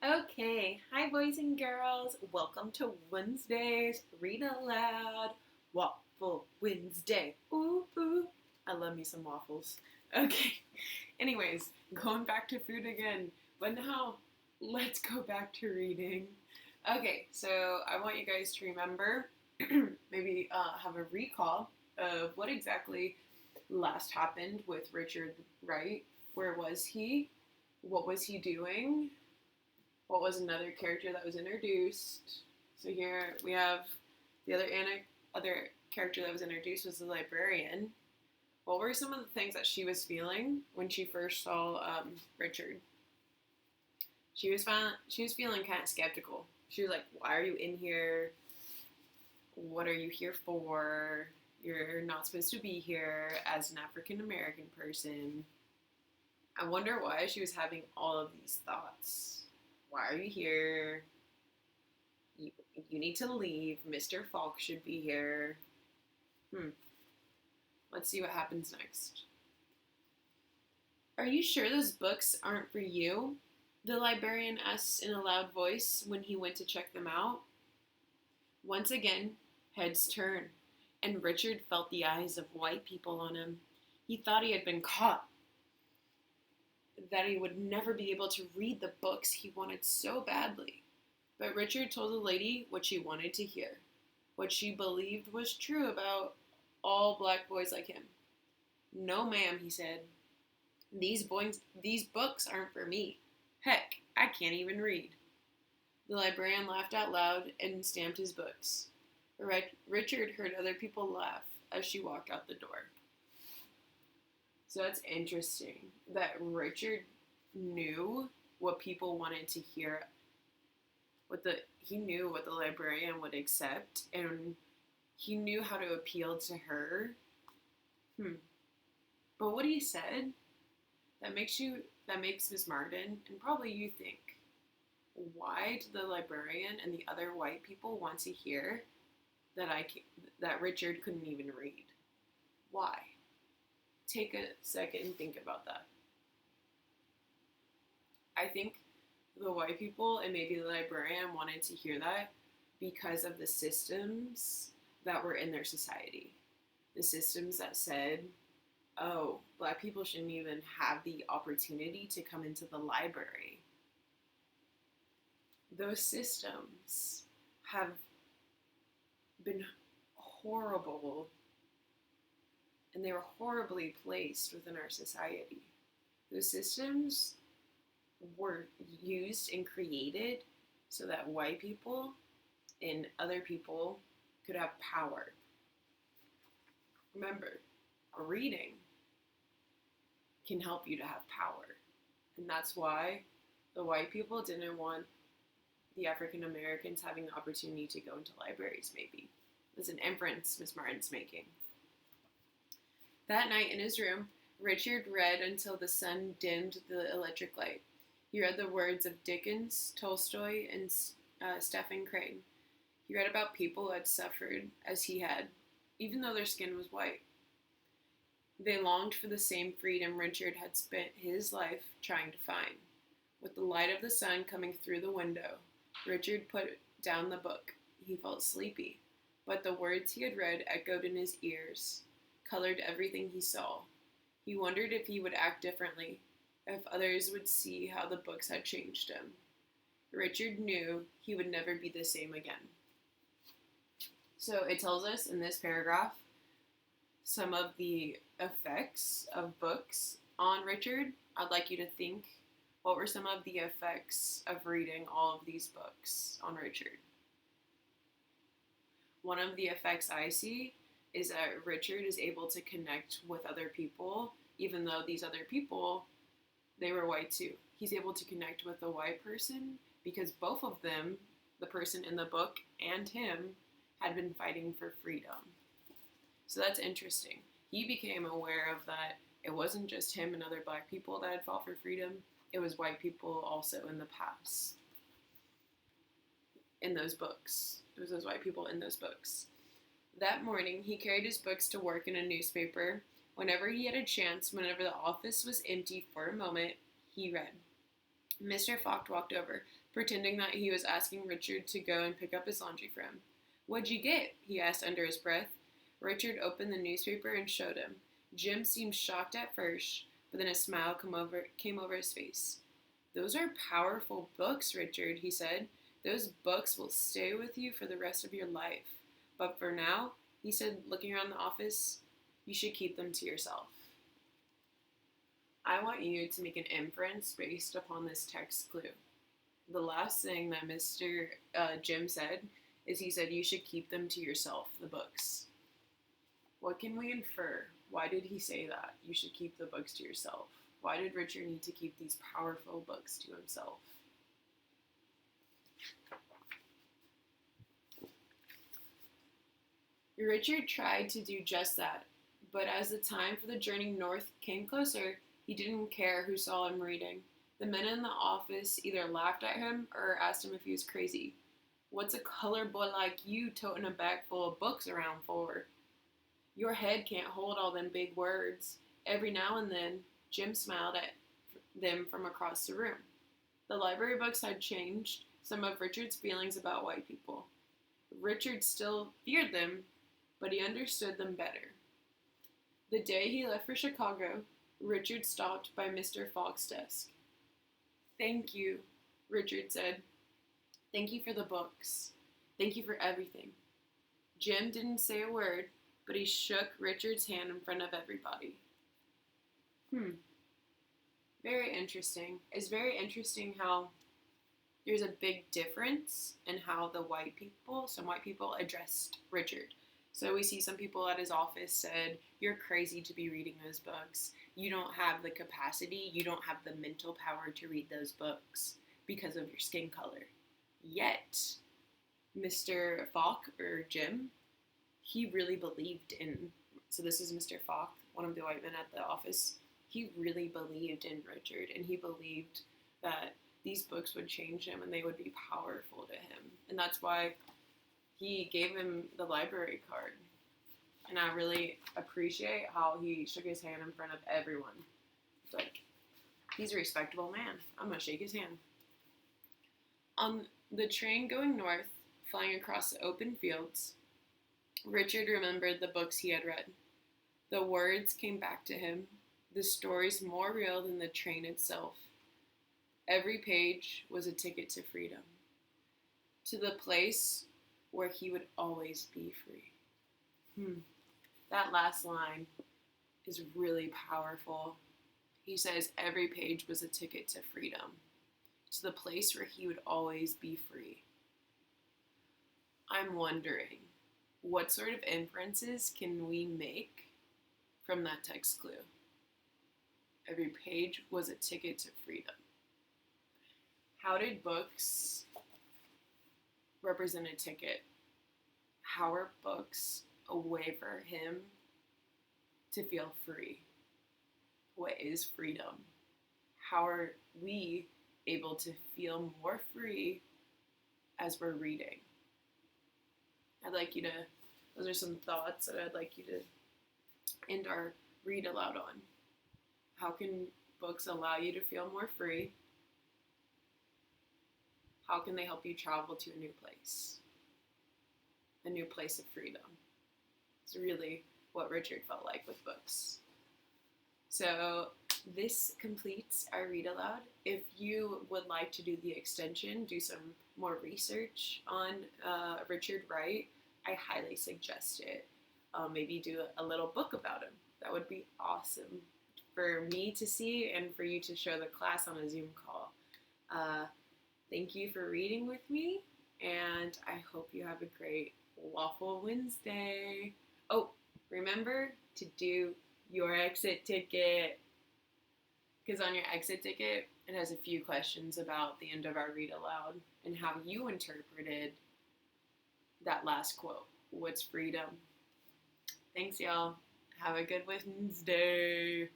Okay, hi boys and girls. Welcome to Wednesday's Read Aloud Waffle Wednesday. Ooh, ooh. I love me some waffles. Okay, anyways, going back to food again, but now let's go back to reading. Okay, so I want you guys to remember, maybe have a recall of what exactly last happened with Richard Wright. Where was he? What was he doing? What was another character that was introduced? So here we have the other character that was introduced was the librarian. What were some of the things that she was feeling when she first saw Richard? She was feeling kind of skeptical. She was like, "Why are you in here? What are you here for? You're not supposed to be here as an African American person." I wonder why she was having all of these thoughts. Why are you here? You, you need to leave. Mr. Falk should be here. Let's see what happens next. Are you sure those books aren't for you? The librarian asked in a loud voice when he went to check them out. Once again, heads turned, and Richard felt the eyes of white people on him. He thought he had been caught, that he would never be able to read the books he wanted so badly. But Richard told the lady what she wanted to hear, what she believed was true about all black boys like him. "No, ma'am," he said. These books aren't for me. Heck, I can't even read." The librarian laughed out loud and stamped his books. Richard heard other people laugh as she walked out the door. So that's interesting that Richard knew what people wanted to hear, he knew what the librarian would accept, and he knew how to appeal to her. But what he said that makes Miss Martin and probably you think, why did the librarian and the other white people want to hear that Richard couldn't even read? Why? Take a second and think about that. I think the white people and maybe the librarian wanted to hear that because of the systems that were in their society. The systems that said, oh, black people shouldn't even have the opportunity to come into the library. Those systems have been horrible, and they were horribly placed within our society. Those systems were used and created so that white people and other people could have power. Remember, reading can help you to have power. And that's why the white people didn't want the African Americans having the opportunity to go into libraries, maybe. It's an inference Miss Martin's making. That night in his room, Richard read until the sun dimmed the electric light. He read the words of Dickens, Tolstoy, and Stephen Crane. He read about people who had suffered as he had, even though their skin was white. They longed for the same freedom Richard had spent his life trying to find. With the light of the sun coming through the window, Richard put down the book. He felt sleepy, but the words he had read echoed in his ears, colored everything he saw. He wondered if he would act differently, if others would see how the books had changed him. Richard knew he would never be the same again. So it tells us in this paragraph some of the effects of books on Richard. I'd like you to think, what were some of the effects of reading all of these books on Richard? One of the effects I see is that Richard is able to connect with other people, even though these other people, they were white too. He's able to connect with a white person because both of them, the person in the book and him, had been fighting for freedom. So that's interesting. He became aware of that. It wasn't just him and other black people that had fought for freedom. It was white people also in the past. In those books. It was those white people in those books. That morning, he carried his books to work in a newspaper. Whenever he had a chance, whenever the office was empty for a moment, he read. Mr. Fogg walked over, pretending that he was asking Richard to go and pick up his laundry for him. "What'd you get?" he asked under his breath. Richard opened the newspaper and showed him. Jim seemed shocked at first, but then a smile came over his face. "Those are powerful books, Richard," he said. "Those books will stay with you for the rest of your life. But for now," he said, looking around the office, "you should keep them to yourself." I want you to make an inference based upon this text clue. The last thing that Mr. Jim said is he said you should keep them to yourself, the books. What can we infer? Why did he say that? You should keep the books to yourself. Why did Richard need to keep these powerful books to himself? Richard tried to do just that, but as the time for the journey north came closer, he didn't care who saw him reading. The men in the office either laughed at him or asked him if he was crazy. "What's a colored boy like you toting a bag full of books around for? Your head can't hold all them big words." Every now and then, Jim smiled at them from across the room. The library books had changed some of Richard's feelings about white people. Richard still feared them, but he understood them better. The day he left for Chicago, Richard stopped by Mr. Fogg's desk. "Thank you," Richard said. "Thank you for the books. Thank you for everything." Jim didn't say a word, but he shook Richard's hand in front of everybody. Very interesting. It's very interesting how there's a big difference in how some white people addressed Richard. So we see some people at his office said, "You're crazy to be reading those books. You don't have the capacity, you don't have the mental power to read those books because of your skin color." Yet, Mr. Fogg, or Jim, he really believed in, so this is Mr. Fogg, one of the white men at the office, he really believed in Richard, and he believed that these books would change him and they would be powerful to him. And that's why he gave him the library card. And I really appreciate how he shook his hand in front of everyone. It's like, he's a respectable man. I'm going to shake his hand. On the train going north, flying across the open fields, Richard remembered the books he had read. The words came back to him, the stories more real than the train itself. Every page was a ticket to freedom, to the place where he would always be free. That last line is really powerful. He says every page was a ticket to freedom, to the place where he would always be free. I'm wondering, what sort of inferences can we make from that text clue? Every page was a ticket to freedom. How did books represent a ticket? How are books a way for him to feel free? What is freedom? How are we able to feel more free as we're reading? Those are some thoughts that I'd like you to end our read aloud on. How can books allow you to feel more free? How can they help you travel to a new place of freedom? It's really what Richard felt like with books. So this completes our read aloud. If you would like to do the extension, do some more research on Richard Wright, I highly suggest it. Maybe do a little book about him. That would be awesome for me to see and for you to show the class on a Zoom call. Thank you for reading with me, and I hope you have a great Waffle Wednesday. Oh, remember to do your exit ticket, because on your exit ticket, it has a few questions about the end of our read aloud and how you interpreted that last quote. What's freedom? Thanks, y'all. Have a good Wednesday.